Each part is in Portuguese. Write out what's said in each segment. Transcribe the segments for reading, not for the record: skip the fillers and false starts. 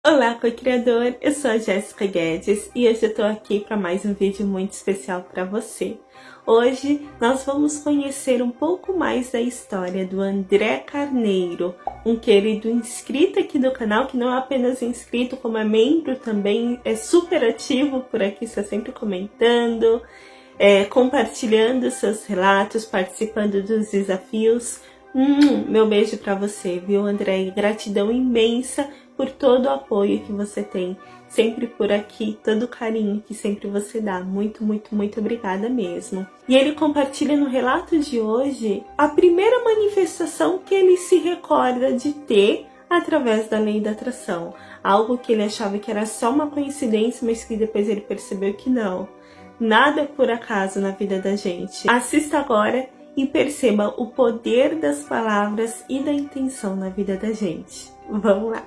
Olá, co-criador! Eu sou a Jéssica Guedes e hoje eu tô aqui para mais um vídeo muito especial para você. Hoje nós vamos conhecer um pouco mais da história do André Carneiro, um querido inscrito aqui do canal, que não é apenas inscrito, como é membro também, é super ativo por aqui, está sempre comentando, compartilhando seus relatos, participando dos desafios. Meu beijo para você, viu, André? E gratidão imensa por todo o apoio que você tem sempre por aqui, todo o carinho que sempre você dá. Muito, muito, muito obrigada mesmo. E ele compartilha no relato de hoje a primeira manifestação que ele se recorda de ter através da lei da atração. Algo que ele achava que era só uma coincidência, mas que depois ele percebeu que não. Nada é por acaso na vida da gente. Assista agora e perceba o poder das palavras e da intenção na vida da gente. Vamos lá!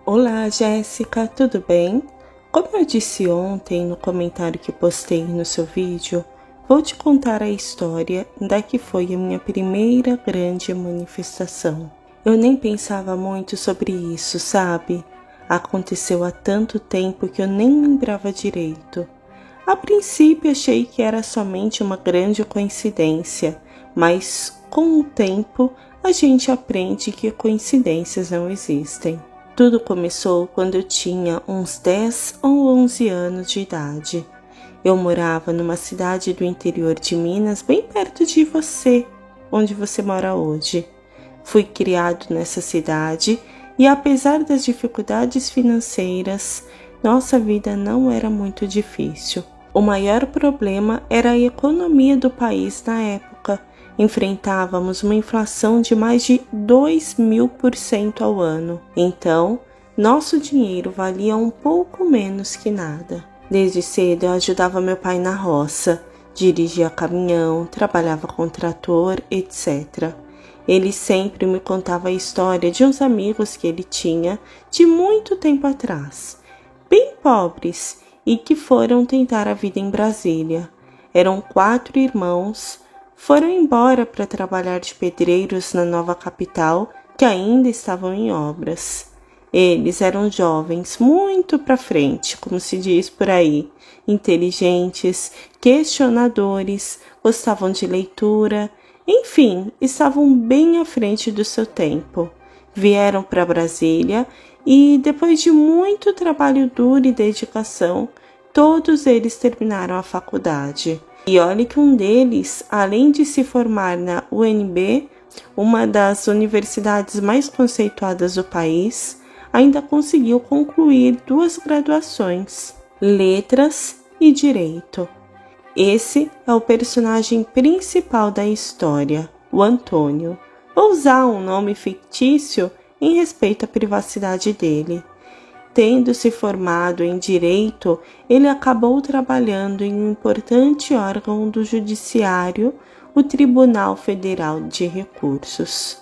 Olá, Jéssica, tudo bem? Como eu disse ontem no comentário que postei no seu vídeo, vou te contar a história da que foi a minha primeira grande manifestação. Eu nem pensava muito sobre isso, sabe? Aconteceu há tanto tempo que eu nem lembrava direito. A princípio achei que era somente uma grande coincidência, mas com o tempo a gente aprende que coincidências não existem. Tudo começou quando eu tinha uns 10 ou 11 anos de idade. Eu morava numa cidade do interior de Minas, bem perto de você, onde você mora hoje. Fui criado nessa cidade e, apesar das dificuldades financeiras, nossa vida não era muito difícil. O maior problema era a economia do país na época. Enfrentávamos uma inflação de mais de 2.000% ao ano. Então, nosso dinheiro valia um pouco menos que nada. Desde cedo eu ajudava meu pai na roça, dirigia caminhão, trabalhava com trator, etc. Ele sempre me contava a história de uns amigos que ele tinha de muito tempo atrás, bem pobres, e que foram tentar a vida em Brasília. Eram 4 irmãos. Foram embora para trabalhar de pedreiros na nova capital, que ainda estavam em obras. Eles eram jovens, muito para frente, como se diz por aí, inteligentes, questionadores, gostavam de leitura, enfim, estavam bem à frente do seu tempo. Vieram para Brasília e, depois de muito trabalho duro e dedicação, todos eles terminaram a faculdade. E olha que um deles, além de se formar na UNB, uma das universidades mais conceituadas do país, ainda conseguiu concluir 2 graduações, Letras e Direito. Esse é o personagem principal da história, o Antônio. Vou usar um nome fictício em respeito à privacidade dele. Tendo se formado em Direito, ele acabou trabalhando em um importante órgão do Judiciário, o Tribunal Federal de Recursos.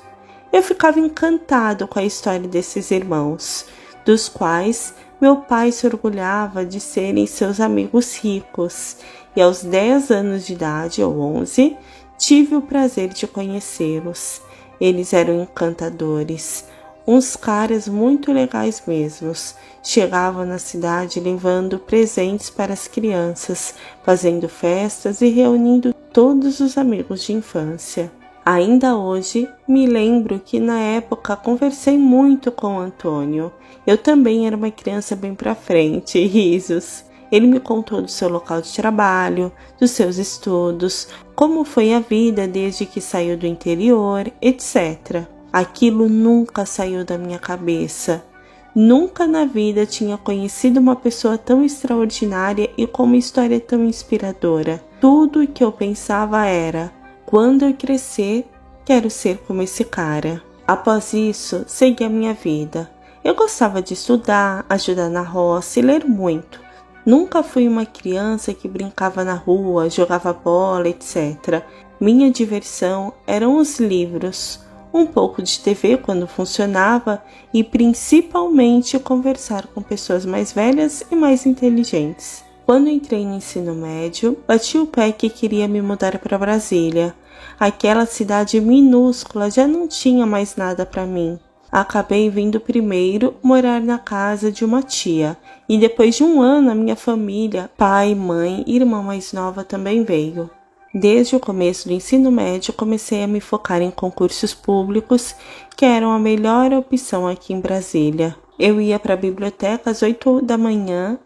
Eu ficava encantado com a história desses irmãos, dos quais meu pai se orgulhava de serem seus amigos ricos, e aos 10 anos de idade, ou 11, tive o prazer de conhecê-los. Eles eram encantadores. Uns caras muito legais mesmos. Chegavam na cidade levando presentes para as crianças, fazendo festas e reunindo todos os amigos de infância. Ainda hoje, me lembro que na época conversei muito com o Antônio. Eu também era uma criança bem pra frente, risos. Ele me contou do seu local de trabalho, dos seus estudos, como foi a vida desde que saiu do interior, etc. Aquilo nunca saiu da minha cabeça. Nunca na vida tinha conhecido uma pessoa tão extraordinária e com uma história tão inspiradora. Tudo o que eu pensava era: quando eu crescer, quero ser como esse cara. Após isso, segui a minha vida. Eu gostava de estudar, ajudar na roça e ler muito. Nunca fui uma criança que brincava na rua, jogava bola, etc. Minha diversão eram os livros, um pouco de TV quando funcionava e principalmente conversar com pessoas mais velhas e mais inteligentes. Quando entrei no ensino médio, bati o pé que queria me mudar para Brasília. Aquela cidade minúscula já não tinha mais nada para mim. Acabei vindo primeiro morar na casa de uma tia e depois de um ano a minha família, pai, mãe e irmã mais nova também veio. Desde o começo do ensino médio comecei a me focar em concursos públicos, que eram a melhor opção aqui em Brasília. Eu ia para a biblioteca às 8 da manhã,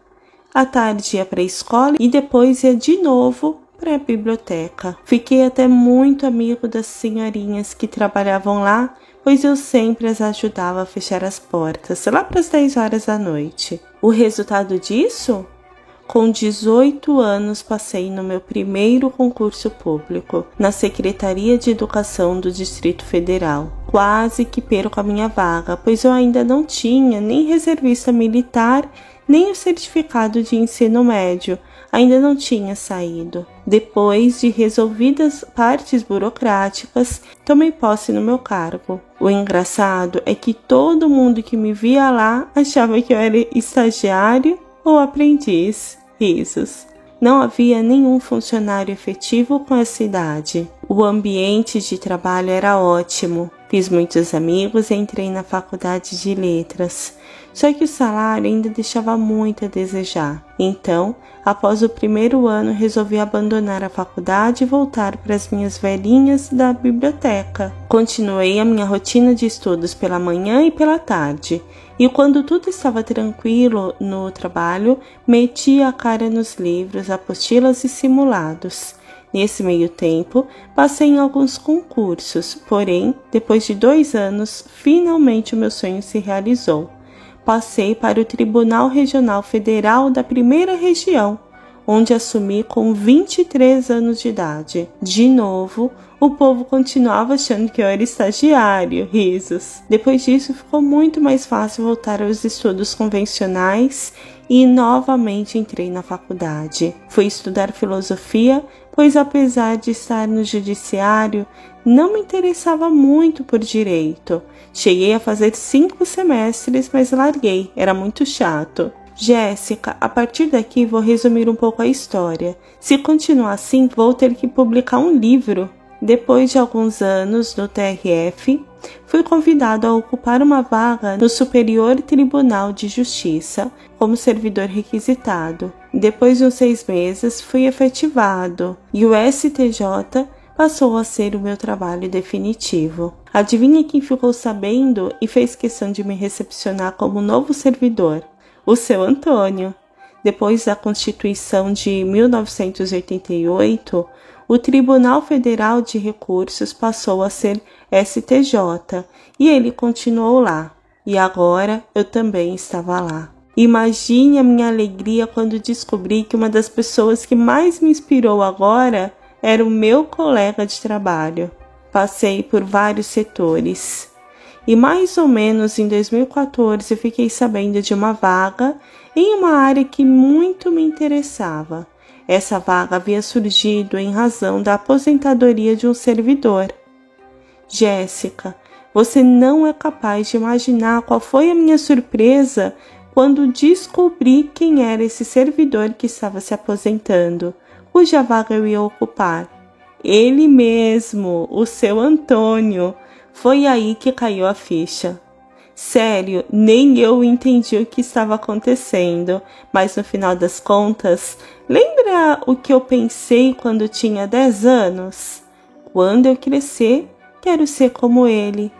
à tarde ia para a escola e depois ia de novo para a biblioteca. Fiquei até muito amigo das senhorinhas que trabalhavam lá, pois eu sempre as ajudava a fechar as portas, lá para as 10 horas da noite. O resultado disso? Com 18 anos passei no meu primeiro concurso público, na Secretaria de Educação do Distrito Federal. Quase que perco a minha vaga, pois eu ainda não tinha nem reservista militar, nem o certificado de ensino médio, ainda não tinha saído. Depois de resolvidas partes burocráticas, tomei posse no meu cargo. O engraçado é que todo mundo que me via lá achava que eu era estagiário ou aprendiz. Risos. Não havia nenhum funcionário efetivo com essa idade. O ambiente de trabalho era ótimo. Fiz muitos amigos e entrei na faculdade de letras. Só que o salário ainda deixava muito a desejar. Então, após o primeiro ano, resolvi abandonar a faculdade e voltar para as minhas velhinhas da biblioteca. Continuei a minha rotina de estudos pela manhã e pela tarde. E quando tudo estava tranquilo no trabalho, metia a cara nos livros, apostilas e simulados. Nesse meio tempo, passei em alguns concursos, porém, depois de 2 anos, finalmente o meu sonho se realizou. Passei para o Tribunal Regional Federal da Primeira Região, onde assumi com 23 anos de idade. De novo, o povo continuava achando que eu era estagiário, risos. Depois disso, ficou muito mais fácil voltar aos estudos convencionais e novamente entrei na faculdade. Fui estudar filosofia, pois apesar de estar no judiciário, não me interessava muito por direito. Cheguei a fazer 5 semestres, mas larguei, era muito chato. Jéssica, a partir daqui vou resumir um pouco a história. Se continuar assim, vou ter que publicar um livro. Depois de alguns anos no TRF, fui convidado a ocupar uma vaga no Superior Tribunal de Justiça como servidor requisitado. Depois de uns 6 meses, fui efetivado e o STJ passou a ser o meu trabalho definitivo. Adivinha quem ficou sabendo e fez questão de me recepcionar como novo servidor? O seu Antônio. Depois da Constituição de 1988, o Tribunal Federal de Recursos passou a ser STJ e ele continuou lá. E agora eu também estava lá. Imagine a minha alegria quando descobri que uma das pessoas que mais me inspirou agora era o meu colega de trabalho. Passei por vários setores. E mais ou menos em 2014 fiquei sabendo de uma vaga em uma área que muito me interessava. Essa vaga havia surgido em razão da aposentadoria de um servidor. Jéssica, você não é capaz de imaginar qual foi a minha surpresa quando descobri quem era esse servidor que estava se aposentando, cuja vaga eu ia ocupar. Ele mesmo, o seu Antônio. Foi aí que caiu a ficha. Sério, nem eu entendi o que estava acontecendo, mas no final das contas, lembra o que eu pensei quando tinha 10 anos? Quando eu crescer, quero ser como ele.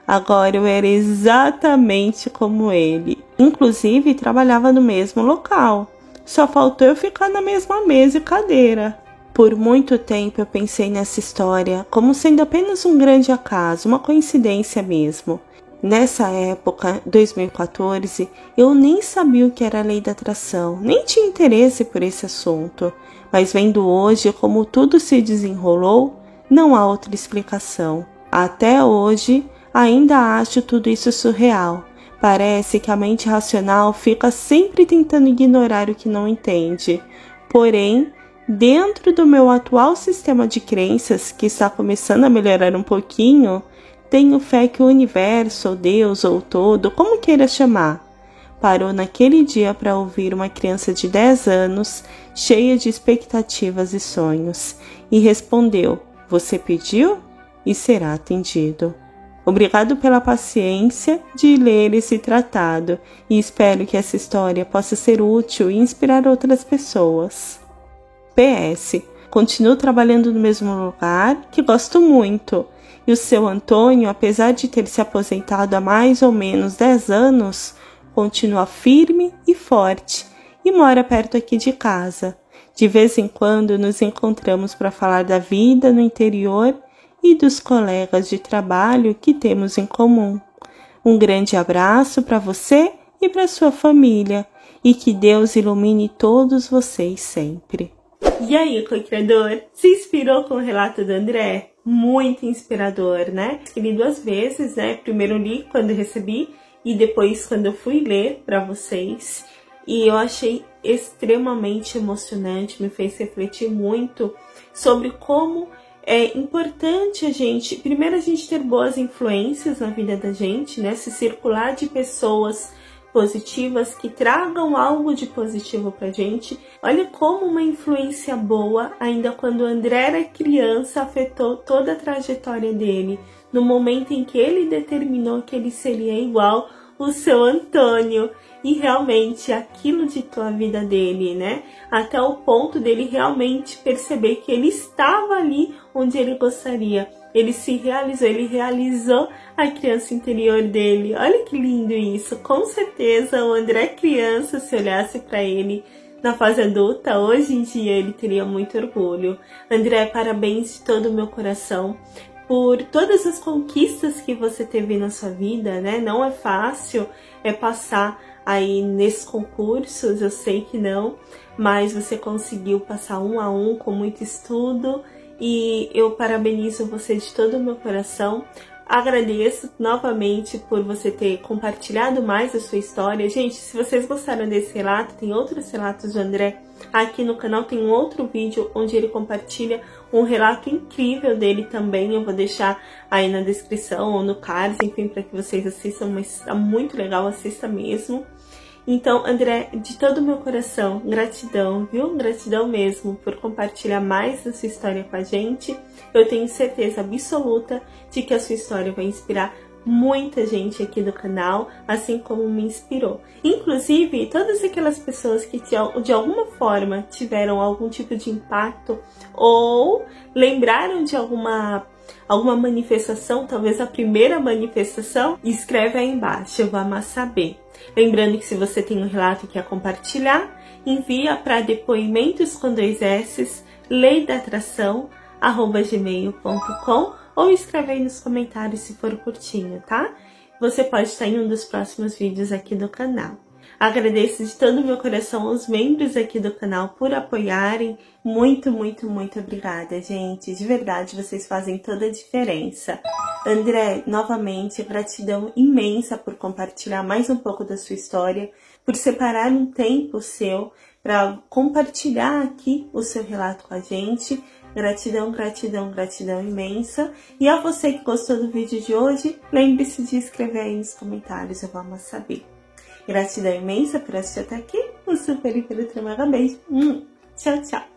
Agora eu era exatamente como ele. Inclusive, trabalhava no mesmo local. Só faltou eu ficar na mesma mesa e cadeira. Por muito tempo eu pensei nessa história como sendo apenas um grande acaso, uma coincidência mesmo. Nessa época, 2014, eu nem sabia o que era a lei da atração, nem tinha interesse por esse assunto. Mas vendo hoje como tudo se desenrolou, não há outra explicação. Até hoje, ainda acho tudo isso surreal. Parece que a mente racional fica sempre tentando ignorar o que não entende. Porém, dentro do meu atual sistema de crenças, que está começando a melhorar um pouquinho, tenho fé que o universo, ou Deus, ou todo, como queira chamar, parou naquele dia para ouvir uma criança de 10 anos, cheia de expectativas e sonhos, e respondeu: "Você pediu? E será atendido." Obrigado pela paciência de ler esse tratado e espero que essa história possa ser útil e inspirar outras pessoas. PS. Continuo trabalhando no mesmo lugar, que gosto muito, e o seu Antônio, apesar de ter se aposentado há mais ou menos 10 anos, continua firme e forte e mora perto aqui de casa. De vez em quando nos encontramos para falar da vida no interior e dos colegas de trabalho que temos em comum. Um grande abraço para você e para sua família e que Deus ilumine todos vocês sempre. E aí, co-criador, se inspirou com o relato do André? Muito inspirador, né? Escrevi 2 vezes, né? Primeiro li quando recebi e depois quando eu fui ler para vocês. E eu achei extremamente emocionante, me fez refletir muito sobre como é importante primeiro a gente ter boas influências na vida da gente, né? Se circular de pessoas positivas que tragam algo de positivo pra gente. Olha como uma influência boa, ainda quando o André era criança, afetou toda a trajetória dele, no momento em que ele determinou que ele seria igual o seu Antônio. E realmente aquilo ditou a vida dele, né? Até o ponto dele realmente perceber que ele estava ali onde ele gostaria. Ele se realizou, ele realizou a criança interior dele. Olha que lindo isso. Com certeza o André criança, se olhasse para ele na fase adulta, hoje em dia ele teria muito orgulho. André, parabéns de todo o meu coração por todas as conquistas que você teve na sua vida, né? Não é fácil passar aí nesses concursos, eu sei que não, mas você conseguiu passar 1 a 1 com muito estudo e eu parabenizo você de todo o meu coração. Agradeço novamente por você ter compartilhado mais a sua história. Gente, se vocês gostaram desse relato, tem outros relatos do André aqui no canal, tem um outro vídeo onde ele compartilha um relato incrível dele também. Eu vou deixar aí na descrição ou no card, enfim, para que vocês assistam, mas está muito legal, assista mesmo. Então, André, de todo o meu coração, gratidão, viu? Gratidão mesmo por compartilhar mais da sua história com a gente. Eu tenho certeza absoluta de que a sua história vai inspirar muita gente aqui do canal, assim como me inspirou. Inclusive, todas aquelas pessoas que de alguma forma tiveram algum tipo de impacto ou lembraram de alguma manifestação, talvez a primeira manifestação, escreve aí embaixo, eu vou amar saber. Lembrando que se você tem um relato que quer compartilhar, envia para depoimentos com 2 S, leidatração@gmail.com ou escreve aí nos comentários se for curtinho, tá? Você pode estar em um dos próximos vídeos aqui do canal. Agradeço de todo o meu coração aos membros aqui do canal por apoiarem. Muito, muito, muito obrigada, gente. De verdade, vocês fazem toda a diferença. André, novamente, gratidão imensa por compartilhar mais um pouco da sua história, por separar um tempo seu para compartilhar aqui o seu relato com a gente. Gratidão, gratidão, gratidão imensa. E a você que gostou do vídeo de hoje, lembre-se de escrever aí nos comentários, eu vou amar saber. Gratidão imensa por assistir até aqui. Um super, hiper, ultra, mega beijo. Tchau, tchau.